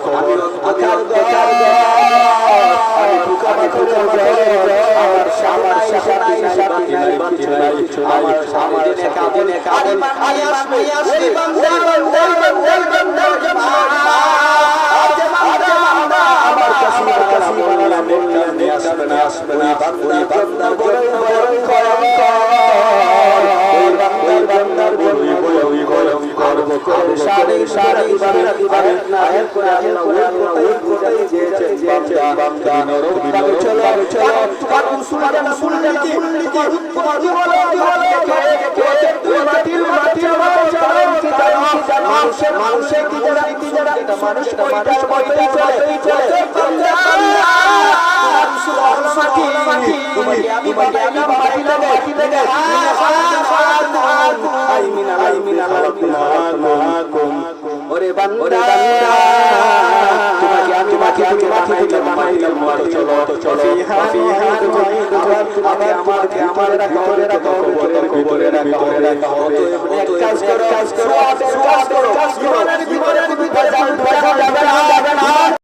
খবর আকার আমি ফুকা মাথা আমার সামনে সাথী নাই আমার সামনে কাঁদে ওই বান্দা আমার কাছে আসবে না বান্দা বড় বান্দার সারি আয়াত করে আল্লাহ ওই কোথায় দিয়েছে বান্দা চলো তোমার উসুল নীতি তোমার মাটির মানুষের নীতি যারা মানুষ মতই চলে তোমাকে আমি মাটি লাগে ওরে বান্দা তোমাকে আমি মাটি চলো আমার ভিতরে রাখা হবে কাজ করো